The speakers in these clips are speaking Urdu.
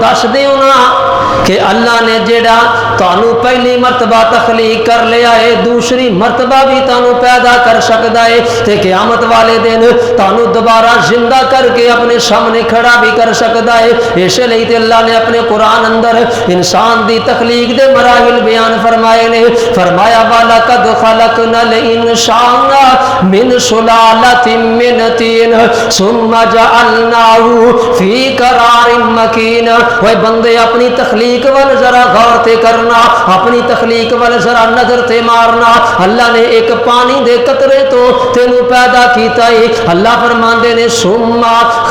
دس دیو نا کہ اللہ نے جڑا تانوں پہلی مرتبہ تخلیق کر لیا ہے دوسری مرتبہ بھی تانوں پیدا کر سکتا ہے تے قیامت والے دن تانوں دوبارہ زندہ کر کے اپنے سامنے کھڑا بھی کر سکتا ہے۔ اس لیے تے اللہ نے اپنے قرآن اندر انسان دی تخلیق دے مراحل بیان فرمائے نے، فرمایا وَلَقَدْ خَلَقْنَا الْإِنسَانَ مِنْ سُلَالَةٍ مِّنْ طِينٍ ثُمَّ جَعَلْنَاهُ فِي قَرَارٍ مَّكِينٍ۔ وہ بندے اپنی تخلیق وال ذرا غور تے کرنا، اپنی تخلیق وال ذرا نظر تے مارنا۔ اللہ نے ایک پانی دے قطرے تو تینوں پیدا کیتا ہے۔ اللہ فرماندے نے ثُمَّ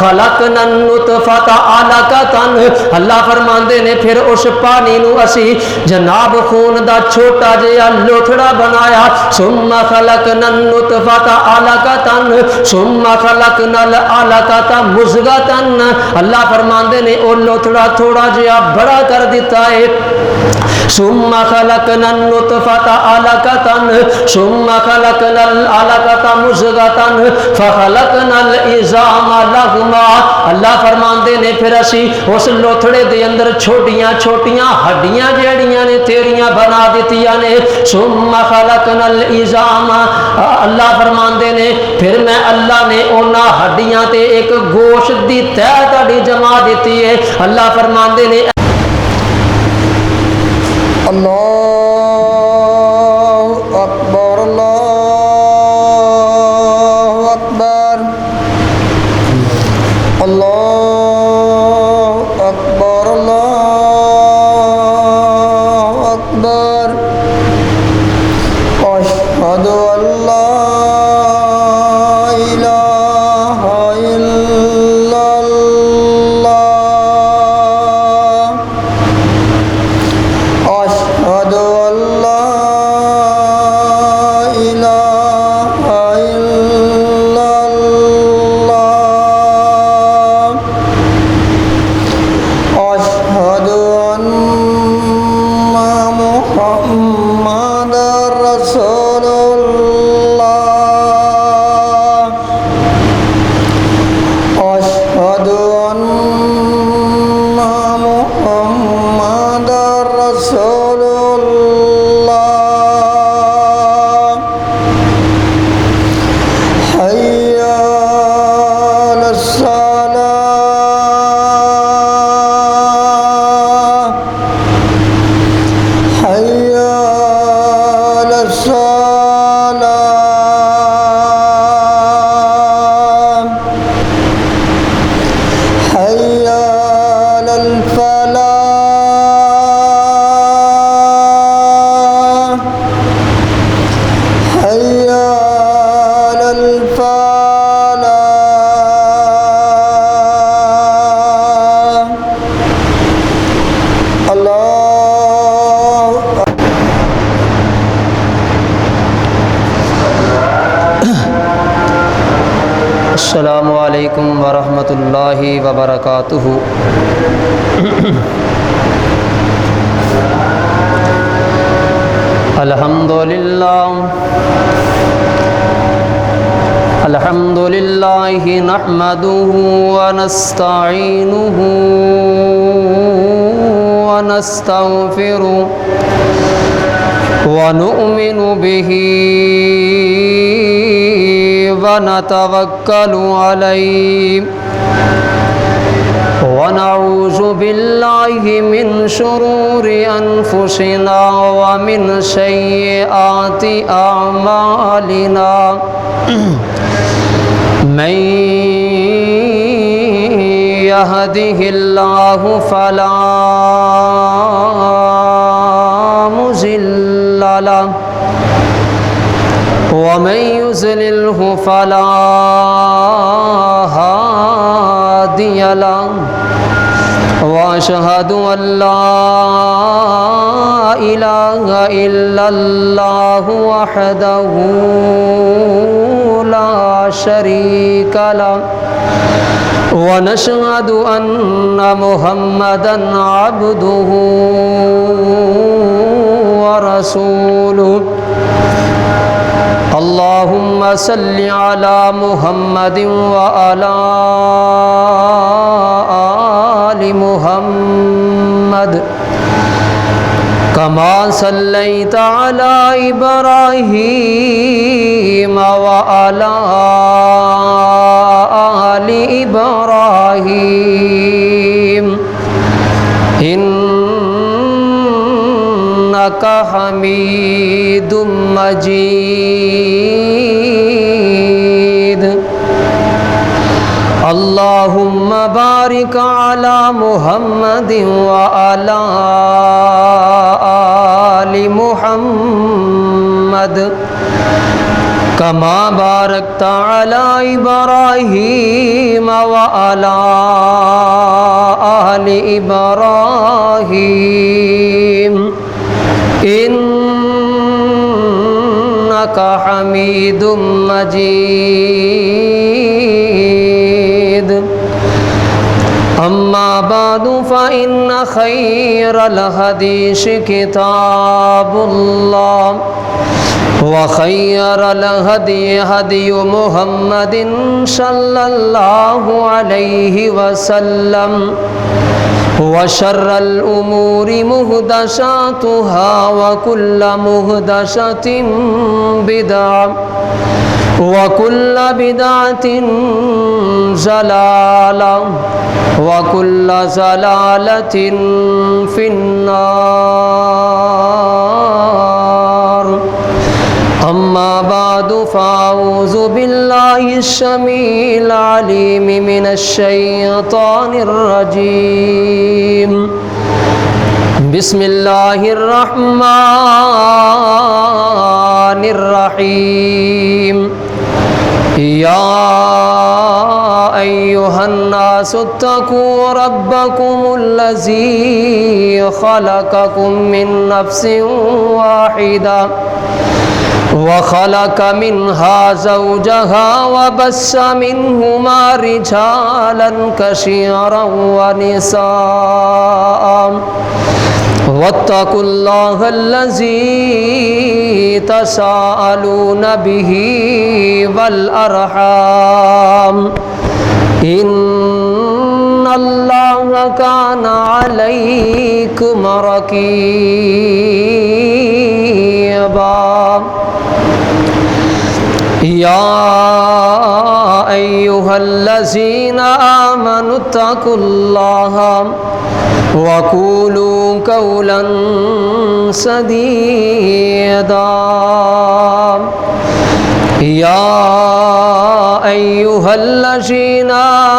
خَلَقْنَا النُّطْفَةَ عَلَقَةً، اللہ فرماندے نے پھر اس پانی نو اسی جناب خون دا چھوٹا جہا لوتھڑا بنایا۔ ثُمَّ خَلَقْنَا النُّطْفَةَ عَلَقَةً ثُمَّ خَلَقْنَا الْعَلَقَةَ مُضْغَةً، اللہ فرماندے نے او لوتھڑا تھوڑا جہا بڑا کر دیتا ہے۔ ثُمَّ خَلَقْنَا النُّطْفَةَ عَلَقَةً ثُمَّ خَلَقْنَا الْعَلَقَةَ مُضْغَةً فَخَلَقْنَا الْعِظَامَ لَحْمًا، اللہ فرماندے نے پھر اسی اس لوتھڑے دے اندر چھوٹیاں چھوٹیاں ہڈیاں جیڑیاں نے تیریاں بنا دیتیاں نے۔ ثُمَّ خَلَقْنَا الْعِظَامَ، اللہ فرماندے نے پھر میں اللہ نے اونا ہڈیاں تے ایک گوشت دی تہ تاڑی جما دیتی ہے۔ اللہ فرماندے نے اللہ اکبر اللہ اکبر اللہ اکبر اللہ اکبر اشہد ان لا الہ الا اللہ اشہد ان لا الہ الا اللہ اشہد ان محمد رسول اللہ اشہد ان محمد رسول اللہ حی علی الصلاۃ حی علی الصلاۃ حی علی الفلاح حی علی الفلاح اللہ السلام علیکم ورحمۃ اللہ وبرکاتہ۔ الحمد للہ نحمده ونستعینه ونستغفره ونؤمن به ونتوکل علیہ ونعوذ باللہ من شرور انفسنا ومن سیئات اعمالنا من يهده اللہ فلا مضل له ومن يضلله فلا هادي له وأشهد أن لا إله إلا الله وحده لا شريك له ونشهد أن محمدا عبده ورسوله اللهم صل على محمد وعلى آل محمد محمد كما صليت على إبراهيم وعلى آل إبراهيم إنك حميد مجيد اللهم بارك على محمد وعلى آل محمد كما باركت على إبراهيم وعلى آل إبراهيم إنك حميد مجيد أما بعد فإن خير الحديث كتاب الله وخير الهدي هدي محمد صلى الله عليه وسلم وشر الأمور محدثاتها وكل محدثة بدعة وكل بدعة ضلالة وكل ضلالة في النار أما بعد فأعوذ بالله السميع العليم من الشيطان الرجيم بسم الله الرحمن الرحيم يا أيها الناس اتقوا ربكم الذي خلقكم من نفس واحدة وخلق منها زوجها وبث منهما رجالا كثيرا ونساء واتقوا الله الذي تساءلون به والأرحام إن الله كان عليكم رقيبا يا أيها الذين آمنوا اتقوا الله وقولوا قولا سديدا يا أيها الذين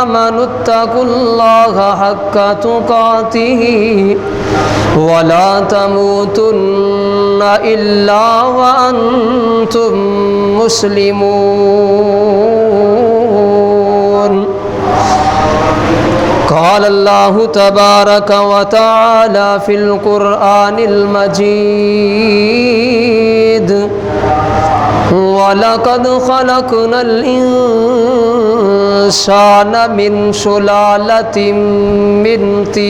آمنوا اتقوا الله حق تقاته ولا تموتن إلا وأنتم مسلمون قال الله تبارك وتعالى في القرآن المجيد وَلَقَدْ خَلَقْنَا الْإِنسَانَ مِنْ سُلَالَةٍ مِّنْ طِينٍ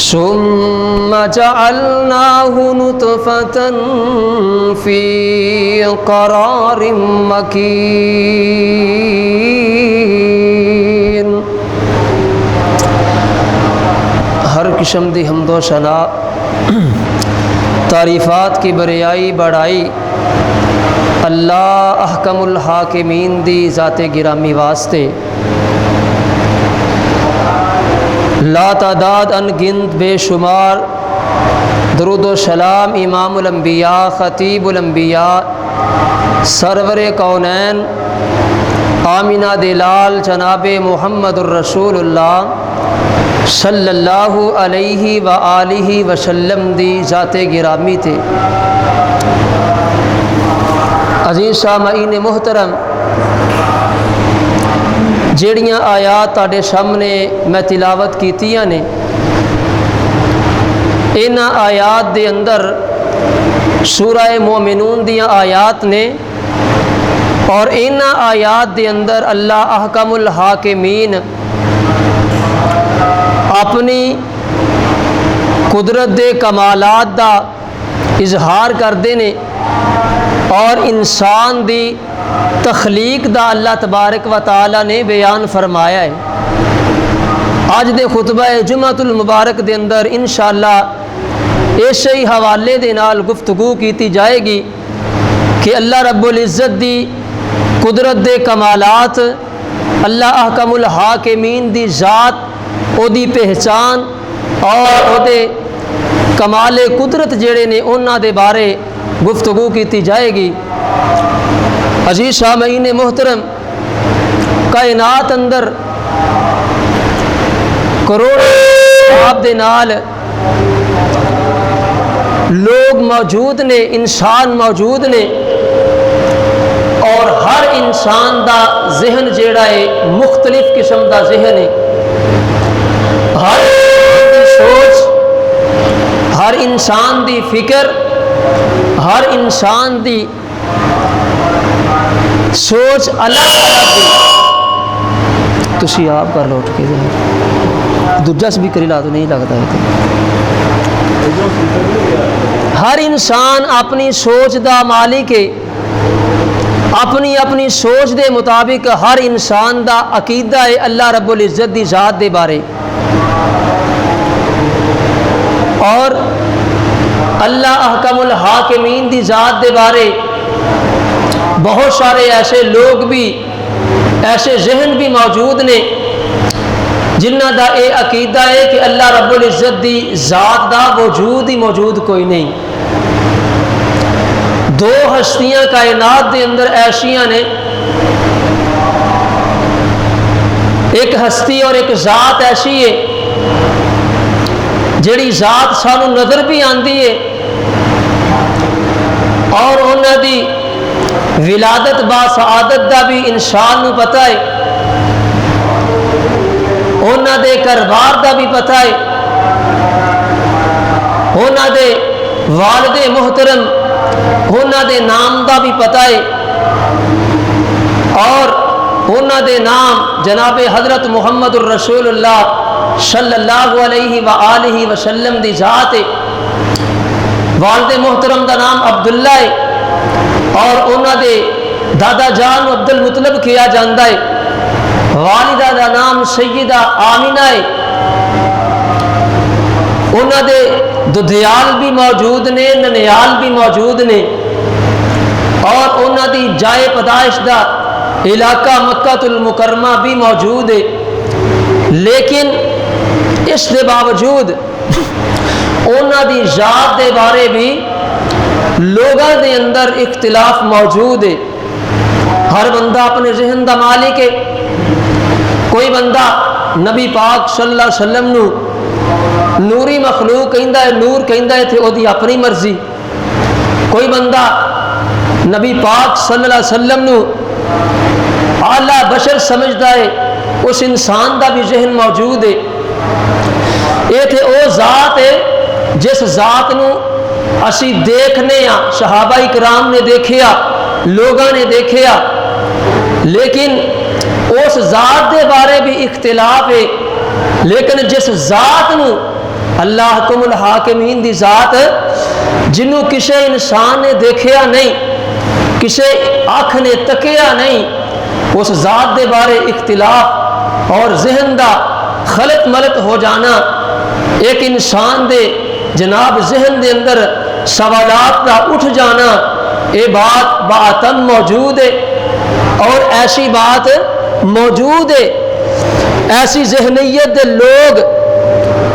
ثُمَّ جَعَلْنَاهُ نُطْفَةً فِي قَرَارٍ مَّكِينٍ ہر قسم دی حمد و ثنا تعریفات کی بریائی بڑائی اللہ احکم الحاکمین دی ذات گرامی واسطے لا تعداد ان گنت بے شمار درود و سلام امام الانبیاء خطیب الانبیاء سرور کونین آمینہ دلال جناب محمد الرسول اللہ صلی اللہ علیہ وآلہ وسلم دی ذات گرامی تھے۔ عزیز سامعین محترم، جیڑیاں آیات تاڑے سامنے میں تلاوت کیتیاں نے، ان آیات دے اندر سورہ مومنون دیاں آیات نے، اور ان آیات دے اندر اللہ احکم الحاکمین اپنی قدرت دے کمالات دا اظہار کردے نے، اور انسان دی تخلیق دا اللہ تبارک و تعالی نے بیان فرمایا ہے۔ اج دے خطبہ جمعۃ المبارک دے اندر انشاءاللہ اسی ہی حوالے دے نال گفتگو کیتی جائے گی کہ اللہ رب العزت دی قدرت دے کمالات، اللہ احکم الحاکمین دی ذات، او دی پہچان اور او دے کمال قدرت جڑے نے انہاں دے بارے گفتگو کیتی جائے گی۔ عزیز سامعین محترم، کائنات اندر کروڑ آپ دے نال لوگ موجود نے، انسان موجود نے، اور ہر انسان دا ذہن جیڑا ہے مختلف قسم دا ذہن ہے۔ ہر انسان دی سوچ، ہر انسان دی فکر، ہر انسان دی سوچ الگ الگ ہے۔ تسی آپ کر لو اٹھ کے دوجا سپیکر لا تو نہیں لگتا ہے۔ ہر انسان اپنی سوچ دا مالک ہے، اپنی اپنی سوچ دے مطابق ہر انسان دا عقیدہ ہے اللہ رب العزت دی ذات دے بارے، اور اللہ احکم الحاکمین دی ذات دے بارے بہت سارے ایسے لوگ بھی، ایسے ذہن بھی موجود نے جنہ دا اے عقیدہ ہے کہ اللہ رب العزت دی ذات دا وجود ہی موجود کوئی نہیں۔ دو ہستیاں کائنات دے اندر ایسیاں نے، ایک ہستی اور ایک ذات ایسی ہے جڑی ذات سانو نظر بھی آندی ہے، اور انہاں دی ولادت با سعادت دا بھی انسان نو پتہ ہے، انہاں دے کاروبار دا بھی پتہ ہے، انہاں دے والد محترم انہاں دے نام دا بھی پتہ ہے، اور انہاں دے نام جناب حضرت محمد الرسول اللہ صلی اللہ علیہ وآلہ وسلم دی ذات ہے۔ والد محترم دا نام عبداللہ ہے، اور انہاں دے دادا جان عبد المطلب کیا جاندہ ہے۔ والدہ دا نام سیدہ آمینہ ہے۔ انہاں دے ددھیال بھی موجود نے، ننیال بھی موجود نے، اور انہاں دی جائے پیدائش دا علاقہ مکہ المکرمہ بھی موجود ہے۔ لیکن اس دے باوجود انہاں دی ذات دے بارے بھی لوگاں دے اندر اختلاف موجود ہے۔ ہر بندہ اپنے ذہن دا مالک ہے۔ کوئی بندہ نبی پاک صلی اللہ علیہ وسلم نو نوری مخلوق کہندا ہے، نور کہندا ہے تے او دی اپنی مرضی۔ کوئی بندہ نبی پاک صلی اللہ علیہ وسلم نو اعلیٰ بشر سمجھدا ہے، اس انسان دا بھی ذہن موجود ہے۔ یہ تے او ذات ہے جس ذات نو اسی دیکھنے ہاں، صحابہ اکرام نے دیکھیا، لوگاں نے دیکھیا، لیکن اس ذات دے بارے بھی اختلاف ہے۔ لیکن جس ذات نو اللہ حکم الحاکمین دی ذات جنوں کسے انسان نے دیکھیا نہیں، کسے آنکھ نے تکیا نہیں، اس ذات دے بارے اختلاف اور ذہن دا خلط ملط ہو جانا، ایک انسان دے جناب ذہن دے اندر سوالات دا اٹھ جانا، یہ بات باطن موجود ہے، اور ایسی بات موجود ہے، ایسی ذہنیت دے لوگ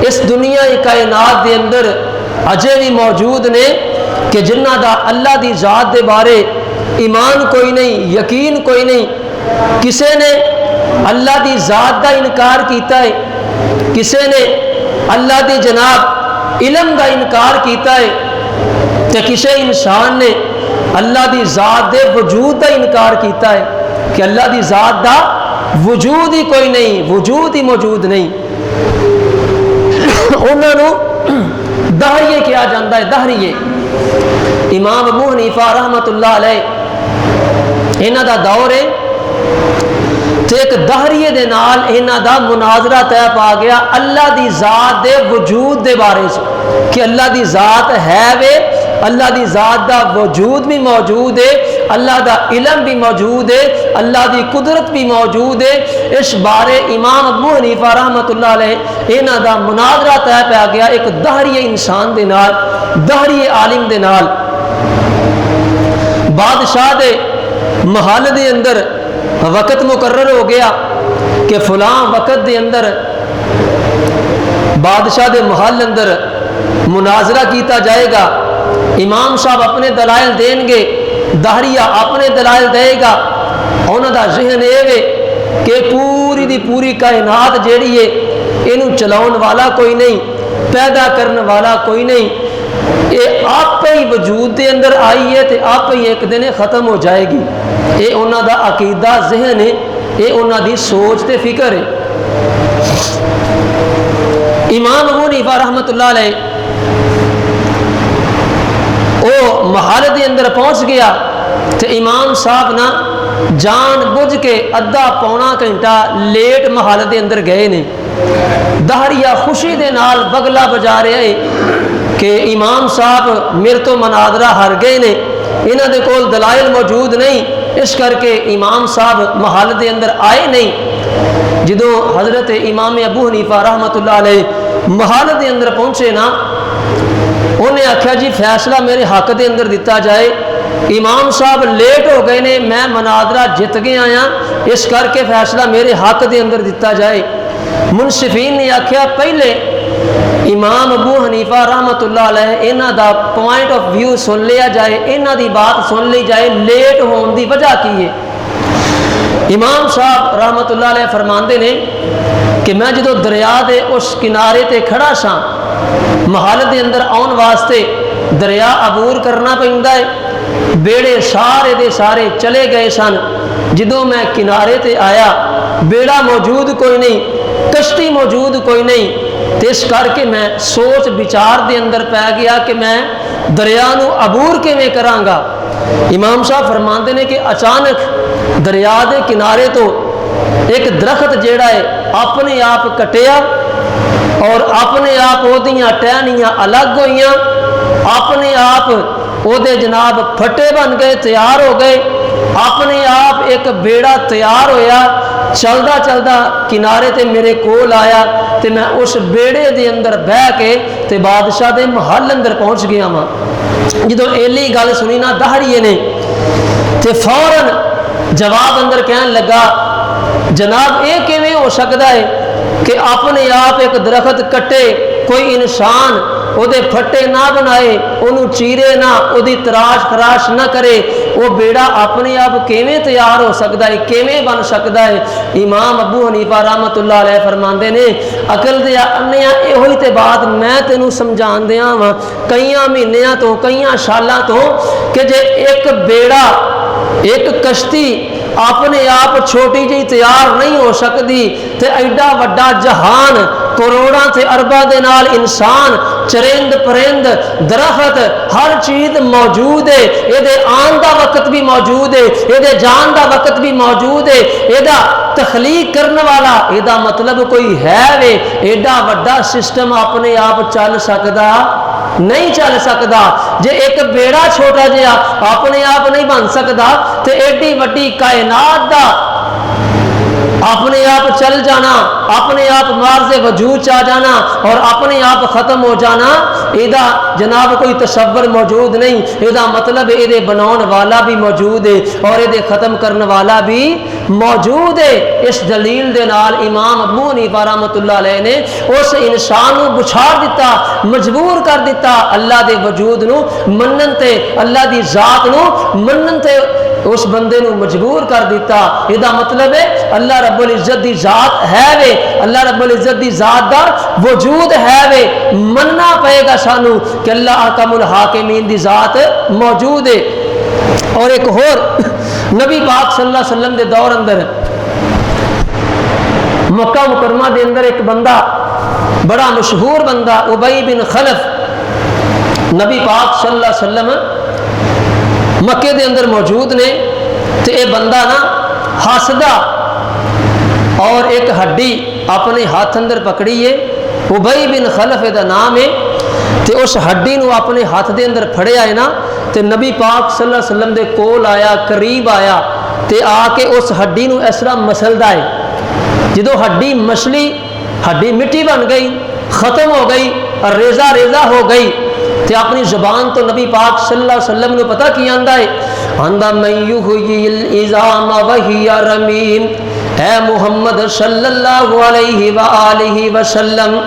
اس دنیا کائنات دے اندر اجے بھی موجود نے کہ جنہ دا اللہ دی ذات دے بارے ایمان کوئی نہیں، یقین کوئی نہیں۔ کسے نے اللہ دی ذات دا انکار کیتا ہے، کسے نے اللہ دی جناب علم دا انکار کیتا ہے، تے کسے انسان نے اللہ دی ذات دے وجود دا انکار کیتا ہے کہ اللہ دی ذات دا وجود ہی کوئی نہیں، وجود ہی موجود نہیں۔ انہوں نے دہریے کیا جاندہ ہے، دہریے۔ امام ابو حنیفہ رحمت اللہ علیہ انہاں دا دور ہے تے ایک دہریے دے نال انہاں دا مناظرہ طے پا گیا اللہ دی ذات دے وجود دے بارے سے کہ اللہ دی ذات ہے وے اللہ دی ذات دا وجود بھی موجود ہے، اللہ دا علم بھی موجود ہے، اللہ دی قدرت بھی موجود ہے۔ اس بارے امام ابو حنیفہ رحمت اللہ علیہ انہاں دا مناظرہ طے پیا گیا ایک دہری انسان دے نال، دہری عالم دے نال۔ بادشاہ دے محل دے اندر وقت مقرر ہو گیا کہ فلاں وقت دے اندر بادشاہ دے محل اندر مناظرہ کیتا جائے گا، امام صاحب اپنے دلائل دیں گے، دہریہ اپنے دلائل دے گا۔ انہاں دا ذہن یہ ہے کہ پوری دی پوری کائنات جیڑی ہے اینو چلاؤن والا کوئی نہیں، پیدا کرنے والا کوئی نہیں، یہ آپ ہی وجود دے اندر آئی ہے تے آپ ہی ایک دن ختم ہو جائے گی۔ یہ انہاں دا عقیدہ ذہن ہے، یہ انہاں دی سوچ تے فکر ہے۔ امام ابو حنیفہ رحمت اللہ علیہ وہ محل دے اندر پہنچ گیا تے امام صاحب نا جان بوجھ کے ادھا پونا گھنٹہ لیٹ محل دے اندر گئے نے۔ دہریہ خوشی دے نال بگلا بجا رہے ہیں کہ امام صاحب میرے تو مناظرہ ہر گئے نے، انہاں دے کول دلائل موجود نہیں، اس کر کے امام صاحب محل دے اندر آئے نہیں۔ جدوں حضرت امام ابو حنیفہ رحمت اللہ علیہ محل دے اندر پہنچے نا، انہیں آخیا جی فیصلہ میرے حق دے اندر دیتا جائے، امام صاحب لیٹ ہو گئے نے، میں مناظرہ جت گیا آیا، اس کر کے فیصلہ میرے حق دے اندر دیتا جائے۔ منصفین نے آخیا پہلے امام ابو حنیفہ رحمت اللہ علیہ انہاں دا پوائنٹ آف ویو سن لیا جائے، انہاں دی بات سن لی جائے، لیٹ ہون دی وجہ کی ہے۔ امام صاحب رحمت اللہ علیہ فرماندے نے کہ میں جدو دریا دے اس کنارے تے کھڑا سا، محل دے اندر آن واسطے دریا عبور کرنا پیندا ہے، بیڑے سارے دے سارے چلے گئے سن۔ جدو میں کنارے تے آیا بیڑا موجود کوئی نہیں، کشتی موجود کوئی نہیں، تے اس کر کے میں سوچ بچار دے اندر پہ گیا کہ میں دریا نو عبور کیویں کراں گا۔ امام صاحب فرماندے نے کہ اچانک دریا دے کنارے تو ایک درخت جیڑا ہے اپنے آپ کٹیا اور اپنے آپ وہ دیاں ٹہنیاں الگ ہوئیاں، اپنے آپ وہ دے جناب پھٹے بن گئے، تیار ہو گئے، اپنے آپ ایک بیڑا تیار ہویا، چلدا چلدا کنارے تے میرے کول آیا تے میں اس بیڑے دے اندر بہ کے تے بادشاہ دے محل اندر پہنچ گیا ہاں۔ جدو ایلی گل سنی نا دہریے نے تے فوراً جواب اندر کہن لگا جناب یہ کیویں ہو سکتا ہے کہ اپنے آپ ایک درخت کٹے، کوئی انسان وہ دے پھٹے نہ بنائے، انہوں چیرے نہ، وہ دی تراش خراش نہ کرے، وہ بیڑا اپنے آپ کیویں تیار ہو سکتا ہے، کیویں بن سکتا ہے۔ امام ابو حنیفہ رحمت اللہ علیہ فرماندے نے عقل دیا انیاں یہ تے بات میں تینوں سمجھان دیاں وا کئیاں مہینیاں تو کئیاں سالاں تو کہ جے ایک بیڑا ایک کشتی اپنے آپ چھوٹی جی تیار نہیں ہو سکتی تے ایڈا وڈا جہان کروڑاں تے ارباں دے نال انسان چرند پرند درخت ہر چیز موجود ہے، یہ دے آن دا وقت بھی موجود ہے، یہ دے جان دا وقت بھی موجود ہے، یہ دا تخلیق کرنے والا یہ دا مطلب کوئی ہے وے، ایڈا وڈا سسٹم اپنے آپ چل سکتا نہیں چل سکتا۔ جے ایک بیڑا چھوٹا جہا اپنے آپ نہیں بن سکتا تے ایڈی وڈی کائنات دا اپنے آپ چل جانا، اپنے آپ معرض وجود چاہ جانا اور اپنے آپ ختم ہو جانا، یہ جناب کوئی تصور موجود نہیں۔ یہ مطلب یہ بناؤن والا بھی موجود ہے اور یہ ختم کرنے والا بھی موجود ہے۔ اس دلیل دے نال امام ابو حنیفہ رحمت اللہ علیہ نے اس انسان کو بچھاڑ دیتا، مجبور کر دیتا اللہ دے وجود نو منن تے، اللہ دی ذات نو منن تے اس بندے نو مجبور کر دیتا۔ یہ مطلب ہے اللہ رب العزت دی ذات ہے وے، اللہ رب العزت دی ذات دا وجود ہے وے، مننا پئے گا سانو کہ اللہ احکم الحاکمین دی ذات موجود ہے۔ اور ایک اور نبی پاک صلی اللہ علیہ وسلم دے دور اندر مکہ مکرمہ دے اندر ایک بندہ بڑا مشہور بندہ ابی بن خلف نبی پاک صلی اللہ علیہ وسلم مکے دے اندر موجود نے تے اے بندہ نا ہسدا اور ایک ہڈی اپنے ہاتھ اندر پکڑی ہے، ابی بن خلف دا نام ہے۔ تے اس ہڈی نو اپنے ہاتھ دے اندر پھڑیا ہے نا تے نبی پاک صلی اللہ علیہ وسلم دے کول آیا قریب آیا تے آ کے اس ہڈی نو اس طرح مسلدا ہے جدو ہڈی مچھلی ہڈی مٹی بن گئی ختم ہو گئی اور ریزہ ریزہ ہو گئی تے اپنی زبان تو نبی پاک صلی اللہ علیہ وسلم نے پتہ کی آندا ہے آندا من یحیی العظام وہی رمیم اے محمد صلی اللہ علیہ وآلہ وسلم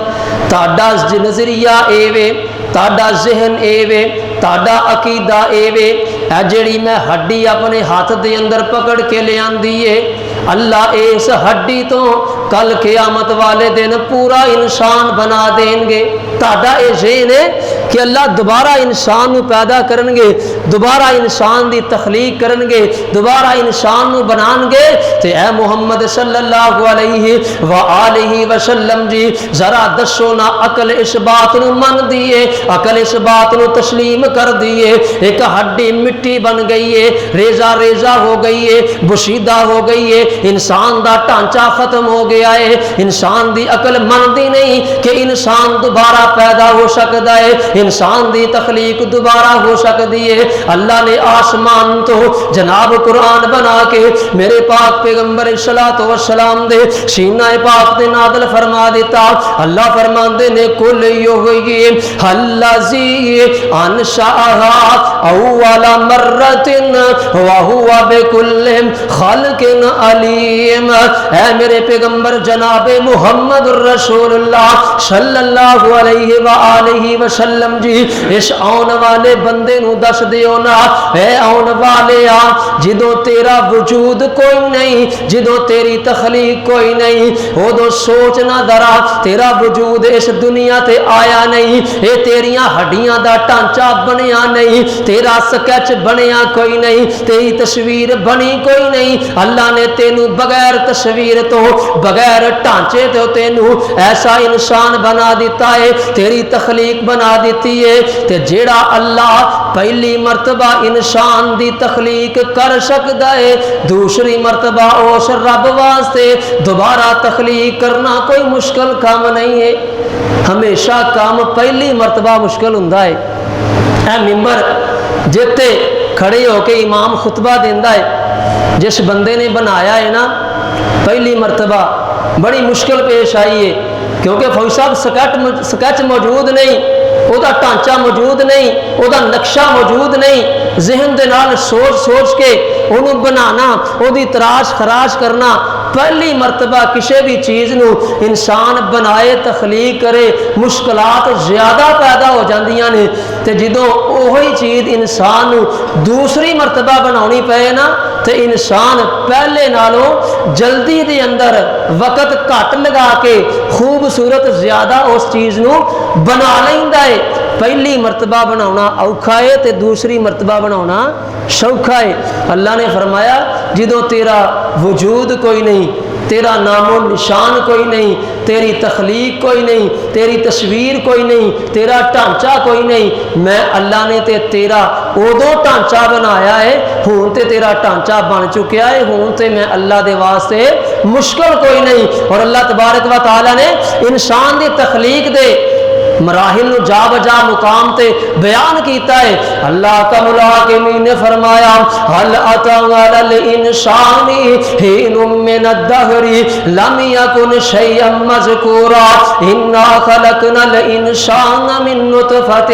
تاڈا نظریہ اے وے تاڈا ذہن اے وے تاڈا عقیدہ اے وے اے جڑی میں ہڈی اپنے ہاتھ دے اندر پکڑ کے لے آندی ہے اللہ اس ہڈی تو کل قیامت والے دن پورا انسان بنا دیں گے تاڈا اے ذہن ہے کہ اللہ دوبارہ انسان نو پیدا کرن گے دوبارہ انسان دی تخلیق کرن گے دوبارہ انسان نو بنان گے تے اے محمد صلی اللہ علیہ وآلہ وسلم جی ذرا دسو نا عقل اس بات نو من دیے عقل اس بات نو تسلیم کر دیے ایک ہڈی مٹی بن گئی ہے ریزہ ریزہ ہو گئی ہے بشیدہ ہو گئی ہے انسان دا ٹانچہ ختم ہو گیا ہے انسان دی عقل مندی نہیں کہ انسان دوبارہ پیدا ہو سکتا ہے انسان دی تخلیق دوبارہ ہو سکتی ہے اللہ نے آسمان تو جناب قرآن بنا کے میرے پاک پیغمبر صلاۃ والسلام دے سینہ پاک تے نازل فرما دیتا اللہ فرماندے نے کل یحیی الذی انشأها اول مرۃ وهو بكل خلق علیم اے میرے پیغمبر جناب محمد الرسول اللہ صلی اللہ علیہ وآلہ وسلم جی اس آن والے بندے نو دس دیو نا اے آن والے آ جدو تیرا وجود کوئی نہیں جدو تیری تخلیق کوئی نہیں او دو سوچنا درا تیرا وجود اس دنیا تے آیا نہیں اے تیریاں ہڈیاں دا ٹانچہ بنیا نہیں تیرا سکیچ بنیا کوئی نہیں تیری تصویر بنی کوئی نہیں اللہ نے تینو بغیر تصویر تو بغیر ٹانچے تو تینو ایسا انسان بنا دیتا ہے تیری تخلیق بنا دیتی ہے تے جیڑا اللہ پہلی مرتبہ انسان دی تخلیق کر سکتا ہے دوسری مرتبہ اس رب واسطے دوبارہ تخلیق کرنا کوئی مشکل کام نہیں ہے ہمیشہ کام پہلی مرتبہ مشکل ہوندا ہے اے ممبر جتے کھڑے ہو کے امام خطبہ دیندا ہے جس بندے نے بنایا ہے نا پہلی مرتبہ بڑی مشکل پیش آئی ہے کیونکہ فوج صاحب سکیچ موجود نہیں او دا ٹانچہ موجود نہیں او دا نقشہ موجود نہیں ذہن دے نال سوچ سوچ کے انہوں بنانا او دی تراش خراش کرنا پہلی مرتبہ کسی بھی چیز نو انسان بنائے تخلیق کرے مشکلات زیادہ پیدا ہو جاندیاں نے تے جدوں اوہی چیز انسان نو دوسری مرتبہ بناونی پئے نا تے انسان پہلے نالوں جلدی دے اندر وقت گھٹ لگا کے خوبصورت زیادہ اس چیز نو بنا لیندا ہے پہلی مرتبہ بناونا اوکھا ہے تے دوسری مرتبہ بناونا سوکھا ہے اللہ نے فرمایا جدوں تیرا وجود کوئی نہیں تیرا نام و نشان کوئی نہیں تیری تخلیق کوئی نہیں تیری تصویر کوئی نہیں تیرا ٹانچہ کوئی نہیں میں اللہ نے تے تیرا ادو ٹانچہ بنایا ہے ہوں تے تیرا ٹانچہ بن چکیا ہے ہوں تے میں اللہ دے واسطے مشکل کوئی نہیں اور اللہ تبارک و تعالی نے انسان دی تخلیق دے مراحل نو جا بجا مقام تے بیان کیتا ہے اللہ کا ملاکمین نے فرمایا حل اتا علی الانسان حین من الدہر لم یکن شیئا مذکورا انا خلقنا الانسان من نطفۃ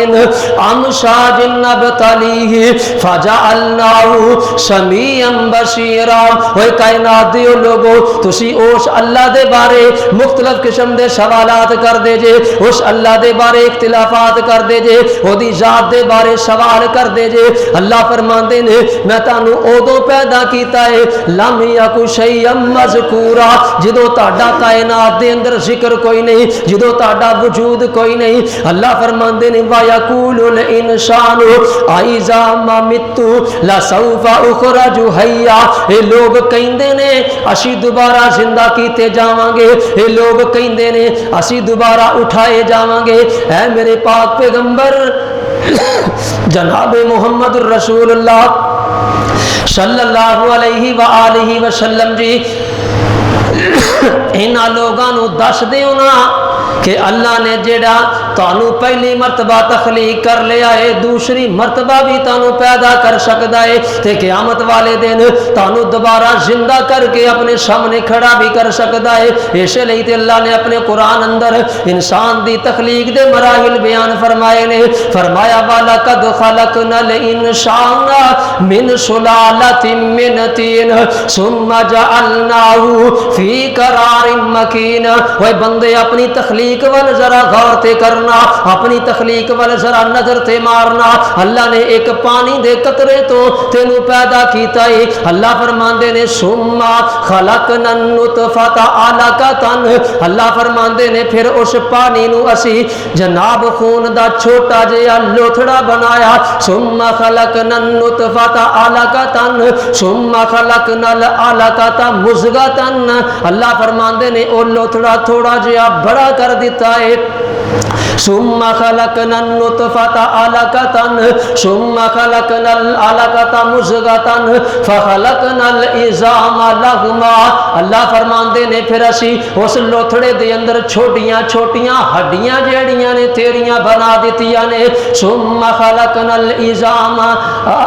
امشاج نبتلیہ فجعلناہ سمیعا بصیرا اوے کائنات دیو لوگو تسی اس اللہ دے بارے مختلف قسم دے سوالات کر دے جے اس اللہ دے بارے اختلافات کر دے جے او دی ذات دے بارے سوال کر دے جے اللہ فرماندے نے میں تانوں اودوں پیدا کیتا ہے لم یکن شیئا مذکورا جدوں تہاڈا کائنات دے اندر ذکر کوئی نہیں جدوں تہاڈا وجود کوئی نہیں اللہ فرماندے نے وا یقول الانسان اذا ما مت لسوف اخرج حیا اے لوگ کہندے نے اسی دوبارہ زندہ کیتے جاواں گے اے لوگ کہندے نے اسی دوبارہ اٹھائے جاواں گے اے میرے پاک پیغمبر جناب محمد الرسول اللہ صلی اللہ علیہ وآلہ وسلم جی انہاں لوگاں نو دس دیو نا کہ اللہ نے جڑا تانوں پہلی مرتبہ تخلیق کر لیا ہے دوسری مرتبہ بھی تانوں پیدا کر سکتا ہے تے قیامت والے دن تانوں دوبارہ زندہ کر کے اپنے سامنے کھڑا بھی کر سکتا ہے۔ اس لیے تے اللہ نے اپنے قرآن اندر انسان دی تخلیق دے مراحل بیان فرمائے نے، فرمایا وَلَقَدْ خَلَقْنَا الْإِنسَانَ مِنْ سُلَالَةٍ مِّنْ طِينٍ ثُمَّ جَعَلْنَاهُ فِي قَرَارٍ مَّكِينٍ۔ اوے بندے اپنی تخلیق وال ذرا غور تے کرنا، اپنی تخلیق وال ذرا نظر تے مارنا۔ اللہ نے ایک پانی دے قطرے تو تینوں پیدا کیتا ہے۔ اللہ فرماندے نے ثُمَّ خَلَقْنَا النُّطْفَةَ عَلَقَةً، اللہ فرماندے نے پھر اس پانی نو اسی جناب خون دا چھوٹا جہا لوتھڑا بنایا۔ ثُمَّ خَلَقْنَا النُّطْفَةَ عَلَقَةً ثُمَّ خَلَقْنَا الْعَلَقَةَ مُضْغَةً، اللہ فرماندے نے او لوتھڑا تھوڑا جہا بڑا کر دیتا ہے۔ ثُمَّ خَلَقْنَا النُّطْفَةَ عَلَقَةً ثُمَّ خَلَقْنَا الْعَلَقَةَ مُضْغَةً فَخَلَقْنَا الْعِظَامَ لَحْمًا، اللہ فرماندے نے پھر اسی اس لوتھڑے دے اندر چھوٹیاں چھوٹیاں ہڈیاں جیڑیاں نے تیریاں بنا دیتیاں نے۔ ثُمَّ خَلَقْنَا الْعِظَامَ،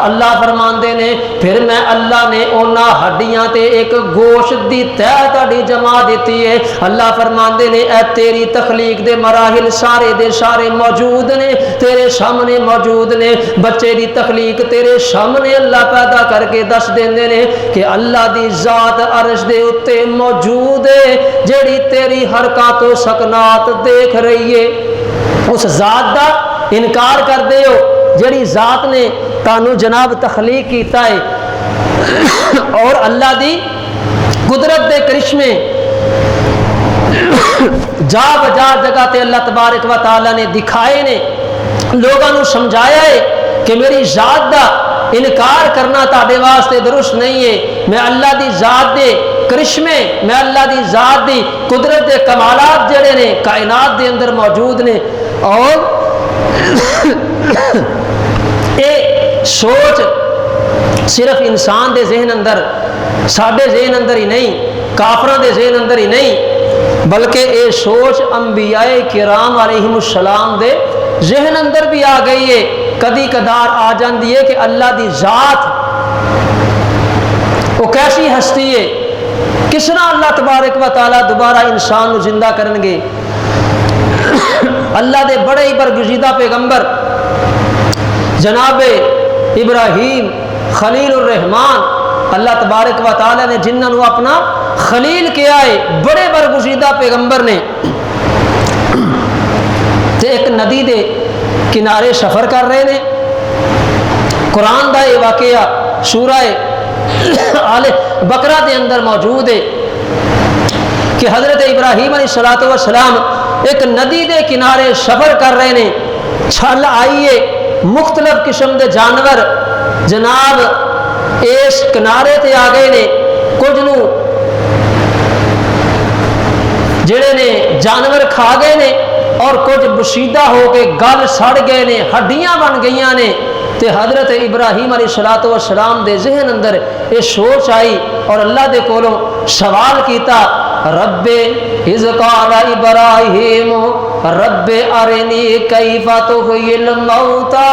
اللہ فرماندے نے پھر میں اللہ نے اونا ہڈیاں تے ایک گوشت دی تہ تاڑی جما دیتی ہے۔ اللہ فرماندے نے اے تیری تخلیق دے مراحل سارے دے سارے موجود نے، تیرے سامنے موجود نے۔ بچے دی تخلیق تیرے سامنے اللہ پیدا کر کے دس دیندے نے کہ اللہ دی ذات عرش دے اتے موجود ہے جیڑی تیری حرکات و سکنات دیکھ رہی ہے۔ اس ذات دا انکار کر دے ہو جیڑی ذات نے تانوں جناب تخلیق کیتا ہے اور اللہ دی قدرت دے کرشمے جا بجا جگہ تے اللہ تبارک و تعالی نے دکھائے نے، لوگاں نو سمجھایا ہے کہ میری ذات دا انکار کرنا تاڑے واسطے درست نہیں ہے۔ میں اللہ دی ذات دے کرشمے، میں اللہ دی ذات دی قدرت دے کمالات جڑے نے کائنات دے اندر موجود نے، اور اے سوچ صرف انسان دے ذہن اندر، ساڈے ذہن اندر ہی نہیں، کافراں دے ذہن اندر ہی نہیں، بلکہ اے سوچ انبیاء کرام علیہم السلام دے ذہن اندر بھی آ گئی ہے۔ کدی کدار آ جاندی ہے کہ اللہ دی ذات وہ کیسی ہستی ہے، کس طرح اللہ تبارک و تعالی دوبارہ انسان کو زندہ کرن گے۔ اللہ دے بڑے ہی برگزیدہ پیغمبر جناب ابراہیم خلیل الرحمان، اللہ تبارک و تعالی نے جنہاں نو اپنا خلیل کیا ہے، بڑے برگزیدہ پیغمبر نے، تے ایک ندی دے کنارے سفر کر رہے نے۔ قرآن دا یہ واقعہ سورہ آل بقرہ دے اندر موجود ہے کہ حضرت ابراہیم علیہ السلام ایک ندی دے کنارے سفر کر رہے نے، چھل آئیے مختلف قسم دے جانور جناب اس کنارے تے آ گئے نے، کچھ نو جڑے نے جانور کھا گئے نے اور کچھ بشیدہ ہو کے گل سڑ گئے نے، ہڈیاں بن گئیاں نے۔ تے حضرت ابراہیم علیہ السلام دے ذہن اندر یہ سوچ آئی اور اللہ دے کولوں سوال کیتا، رب اذ قال ابراہیم رب ارنی کیف تحیی الموتى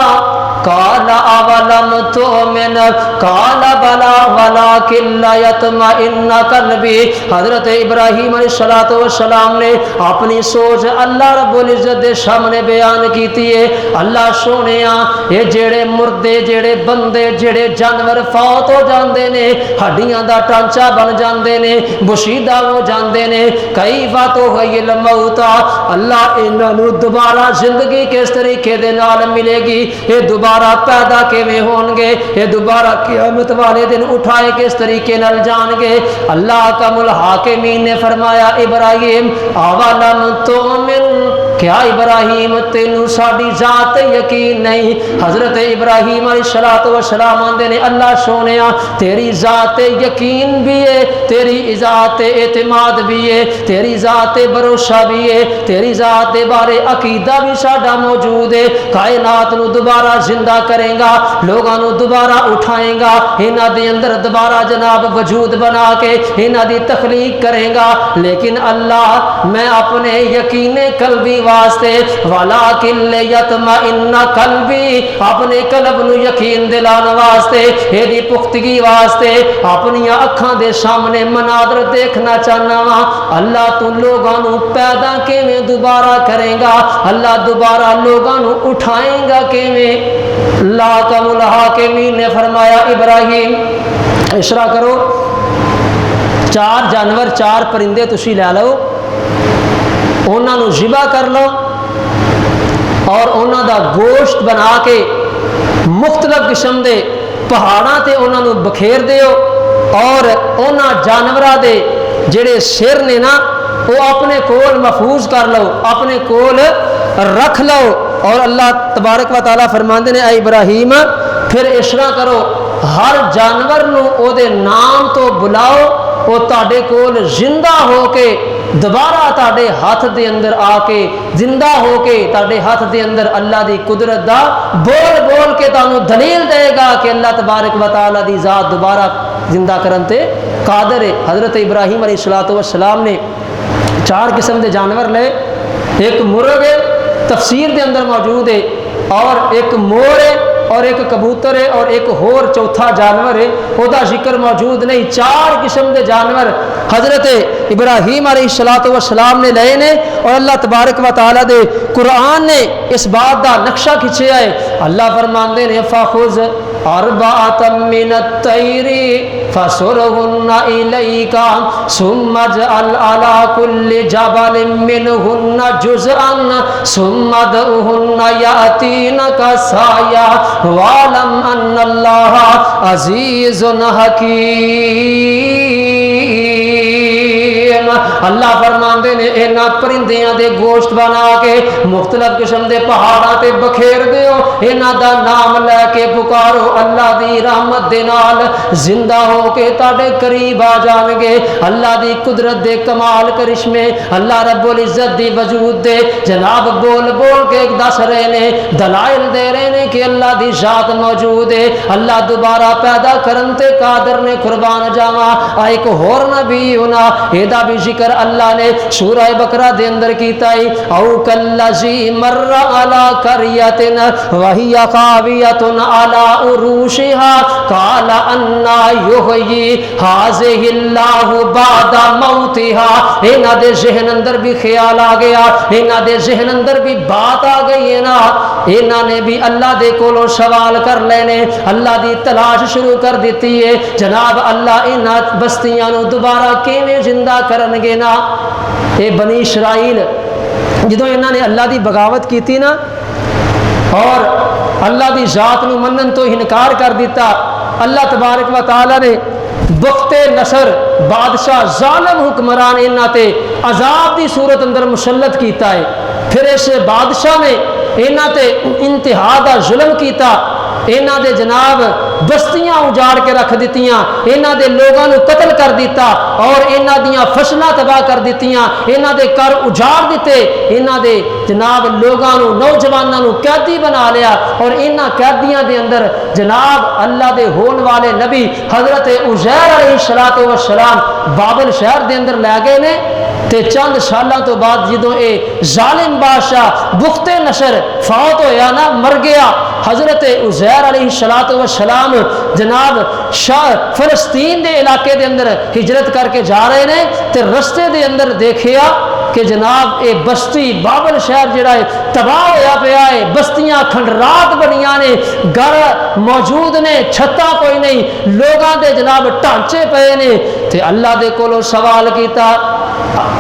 قال اولم تؤمن قال بلى ولكن ليطمئن قلبي۔ حضرت ابراہیم علیہ السلام نے اپنی سوچ اللہ رب العزت دے سامنے بیان کیتی ہے۔ اللہ سونیا یہ جڑے مردے جڑے بندے جڑے جانور فوت ہو جاندے نے، ہڈیاں دا ٹانچا بن جاندے نے، بشیدہ ہو جاندے نے، کیف تحیی الموتى، اللہ انہاں نو دوبارہ زندگی کس طریقے دے نال ملے گی، یہ دوبارہ پیدا کیویں ہون گے، یہ دوبارہ قیامت والے دن اٹھائے کس طریقے نال جان گے۔ اللہ اکرم الحاکمین نے فرمایا ابراہیم اولم تؤمن، کیا ابراہیم تینوں ساڈی ذات یقین نہیں؟ حضرت ابراہیم علیہ السلام آندے نے اللہ سونیا تیری ذات یقین بھی ہے، تیری ذات اعتماد بھی ہے، تیری ذات بھروسہ بھی ہے، تیری ذات دے بارے عقیدہ بھی ساڈا موجود ہے۔ کائنات نو دوبارہ زندہ کریں گا، لوگاں نو دوبارہ اٹھائیں گا، انہاں دے اندر دوبارہ جناب وجود بنا کے انہاں دی تخلیق کریں گا، لیکن اللہ میں اپنے یقین قلبی واسطے وَلَٰكِن لِيَطْمَئِنَّ قَلْبِي اپنے قلب نو یقین دلان واسطے ایدی پختگی واسطے اپنی اکھاں دے سامنے مناظر دیکھنا چاہنا وا۔ اللہ تو لوگاں نو پیدا کیویں دوبارہ کرے گا، اللہ دوبارہ لوگاں نو اٹھائیں گا کیویں؟ لاکم الحاکمین نے فرمایا ابراہیم اشرا کرو، 4 جانور 4 پرندے تسی لے لو، انہاں نو ذبح کر لو اور انہاں دا گوشت بنا کے مختلف قسم دے پہاڑاں تے انہاں نو بکھیر دیو، اور انہاں جانوراں دے جڑے سر نے نا وہ اپنے کول محفوظ کر لو، اپنے کول رکھ لو۔ اور اللہ تبارک و تعالیٰ فرماندے نے اے ابراہیم پھر اشرا کرو، ہر جانور نو او دے نام تو بلاؤ، وہ تاڈے کول زندہ ہو کے دوبارہ تاڈے ہاتھ دے اندر آ کے زندہ ہو کے تاڈے ہاتھ دے اندر اللہ دی قدرت دا بول بول کے تانوں دلیل دے گا کہ اللہ تبارک و تعالیٰ دی ذات دوبارہ زندہ کرن تے قادر ہے۔ حضرت ابراہیم علیہ السلام نے 4 قسم دے جانور لے، ایک مرغ ہے تفسیر دے اندر موجود ہے، اور ایک مور ہے، اور ایک کبوتر ہے، اور ایک ہور چوتھا جانور ہے، او دا ذکر موجود نہیں۔ 4 قسم دے جانور حضرت ابراہیم علیہ السلام نے لے نے، اور اللہ تبارک و تعالیٰ دے قرآن نے اس بات دا نقشہ کھچیا ہے۔ اللہ فرماندے نے فَخُذْ أَرْبَعَةً مِّنَ الطَّيْرِ فَصُرْهُنَّ إِلَيْكَ ثُمَّ اجْعَلْ عَلَىٰ كُلِّ جَبَلٍ مِّنْهُنَّ جُزْءًا ثُمَّ ادْعُهُنَّ يَأْتِينَكَ سَعْيًا وَاعْلَمْ أَنَّ اللَّهَ عَزِيزٌ حَكِيمٌ۔ اللہ فرماندے نے انہاں پرندیاں دے گوشت بنا کے مختلف قسم دے پہاڑاں تے بکھیر دیو، انہاں دا نام لے کے پکارو، اللہ دی رحمت دے نال زندہ ہو کے تاڈے قریب آ جان گے۔ اللہ دی قدرت دے کمال کرشمے، اللہ رب العزت دی وجود دے جناب بول بول کے دس رہے نے، دلائل دے رہے نے کہ اللہ دی ذات موجود ہے، اللہ دوبارہ پیدا کرن تے قادر نے، قربان جاواں۔ ایک ہور نبی ہونا ایدا بھی ذکر اللہ نے سورہ بقرہ دے اندر کیتا ہے، او کلذی مر علی قریۃ وہی خاویۃ علی عروشها قال انا یحیی ھذہ اللہ بعد موتها۔ انہاں دے ذہن اندر بھی خیال آ گیا، انہاں دے ذہن اندر بھی بات آ گئی ہے نا، انہاں نے بھی اللہ دے کولوں سوال کر لینے، اللہ دی تلاش شروع کر دیتی ہے، جناب اللہ انہاں بستیاں نو دوبارہ کیویں زندہ کرن گے نا۔ اے بنی اسرائیل جدوں انہاں نے اللہ دی بغاوت کیتی نا اور اللہ دی ذات نو منن تو انکار کر دیتا، اللہ تبارک و تعالی نے وقت نصر بادشاہ ظالم حکمران انہاں تے عذاب دی صورت اندر مسلط کیتا ہے۔ پھر اس بادشاہ نے انہاں تے انتہا دا ظلم کیتا، انہاں دے جناب بستیاں اجاڑ کے رکھ دیتیاں، انہاں دے لوگاں نو قتل کر دیتا، اور انہاں دیاں فصلاں تباہ کر دیتیاں، انہاں دے گھر اجاڑ دیتے، انہاں دے جناب لوگاں نو نوجواناں نو قیدی بنا لیا، اور انہاں قیدیاں دے اندر جناب اللہ دے ہون والے نبی حضرت عزیر علیہ السلام بابل شہر دے اندر لے گئے نے۔ تے چند سالاں تو بعد جدوں اے ظالم بادشاہ بخت نصر فوت ہویا نا، مر گیا، حضرت عزیر علیہ السلام جناب فلسطین دے علاقے دے اندر ہجرت کر کے جا رہے نے، تے رستے دے اندر دیکھیا کہ جناب اے بستی بابل شہر جڑا ہے تباہ ہویا پیا ہے، بستیاں کھنڈرات بنیاں نے، گھر موجود نے، چھتاں کوئی نہیں، لوگاں دے جناب ٹانچے پے نے۔ تے اللہ دے کولوں سوال کیتا،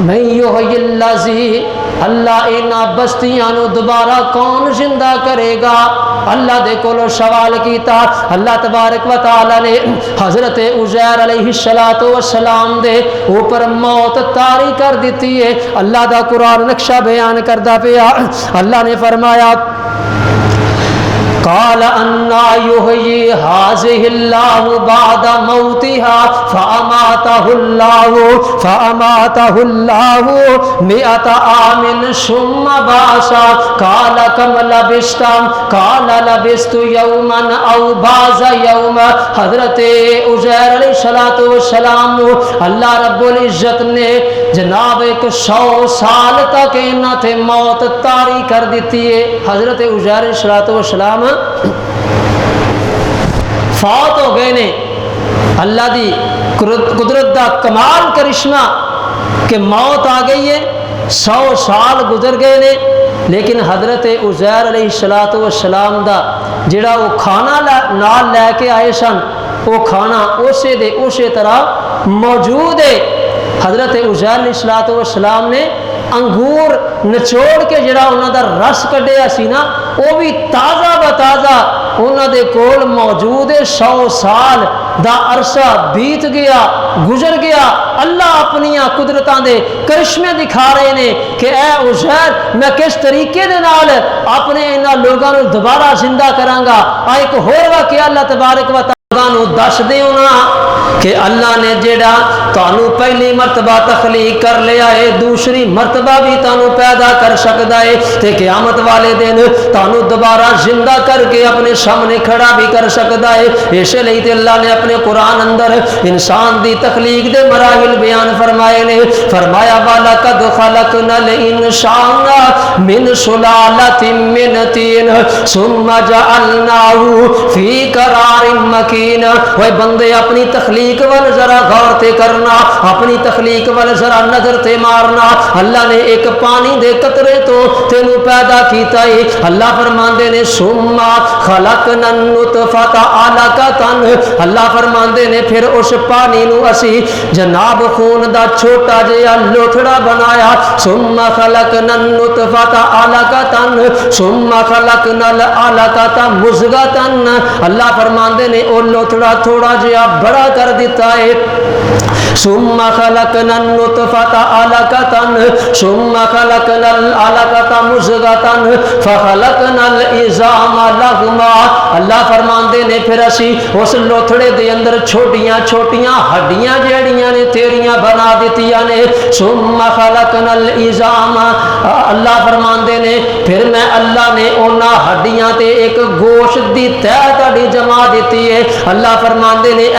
من یحیی الذی اللہ اینا بستیاں نو دوبارہ کون زندہ کرے گا؟ اللہ دے کولو سوال کیتا، اللہ تبارک و تعالی نے حضرت عزیر علیہ السلام دے اوپر موت طاری کر دیتی ہے۔ اللہ دا قرآن نقشہ بیان کردا پیا، اللہ نے فرمایا قال انا یحیی ھذہ اللہ بعد موتها فاماتہ اللہ مئۃ عام ثم بعثا قال کم لبثت قال لبثت یوما او بعض یوم۔ حضرت عزیر علیہ السلام اللہ رب العزت نے جناب 100 سال تک انہاں تے موت طاری کر دیتی ہے۔ حضرت عزیر علیہ السلام فوت ہو گئے نے، اللہ دی قدرت دا کمال کرشمہ کہ موت آ گئی ہے، 100 سال گزر گئے نے، لیکن حضرت عزیر علیہ السلام دا جڑا وہ کھانا نال لے کے آئے سن، وہ کھانا اسی طرح موجود ہے۔ حضرت عزیر علیہ السلام نے انگور نچوڑ کے جڑا انہاں دا رس کڈیا سی نا، وہ بھی تازہ بتازہ انہاں دے کول موجود ہے۔ 100 سال دا عرصہ بیت گیا، گزر گیا، اللہ اپنی قدرتاں دے کرشمے دکھا رہے نے کہ اے عزیر میں کس طریقے دے نال اپنے انہاں لوگاں نو دوبارہ زندہ کراں گا۔ ایک ہور واقعہ اللہ تبارک و تعالی نو دس دیو نا کہ اللہ نے جڑا تانوں پہلی مرتبہ تخلیق کر لیا ہے، دوسری مرتبہ بھی تانوں پیدا کر سکتا ہے، تے قیامت والے دن تانوں دوبارہ زندہ کر کے اپنے سامنے کھڑا بھی کر سکتا ہے۔ اس لیے تے اللہ نے اپنے قرآن اندر انسان دی تخلیق دے مراحل بیان فرمائے نے، فرمایا وَلَقَدْ خَلَقْنَا الْإِنسَانَ مِنْ سُلَالَةٍ مِّنْ طِينٍ ثُمَّ جَعَلْنَاهُ فِي قَرَارٍ مَّكِينٍ۔ وہ بندے اپنی تخلیق وال ذرا غور تے کرنا، اپنی تخلیق وال ذرا نظر تے مارنا۔ اللہ نے ایک پانی دے قطرے تو تینوں پیدا کیتا ہے۔ اللہ فرماندے نے ثم خلقنا النطفۃ علقۃ، اللہ فرماندے نے پھر اس پانی نو اسی جناب خون دا چھوٹا جہا لوتھڑا بنایا۔ ثم خلقنا النطفۃ علقۃ ثم خلقنا العلقۃ مضغۃ، اللہ فرماندے نے او لوتھڑا تھوڑا جہا بڑا کر دیتا ہے۔ ثم خلقنا النطفۃ علقۃ ثم خلقنا العلقۃ مضغۃ فخلقنا العظام لحما، اللہ فرماندے نے پھر اسی اس لوتھڑے دے اندر چھوٹیاں چھوٹیاں ہڈیاں جیڑیاں نے تیریاں بنا دیتیاں نے۔ ثم خلقنا العظام، اللہ فرماندے نے پھر میں اللہ نے انہاں ہڈیاں تے ایک گوشت دی تہہ تہاڈی جما دیتی ہے۔ اللہ فرماندے نے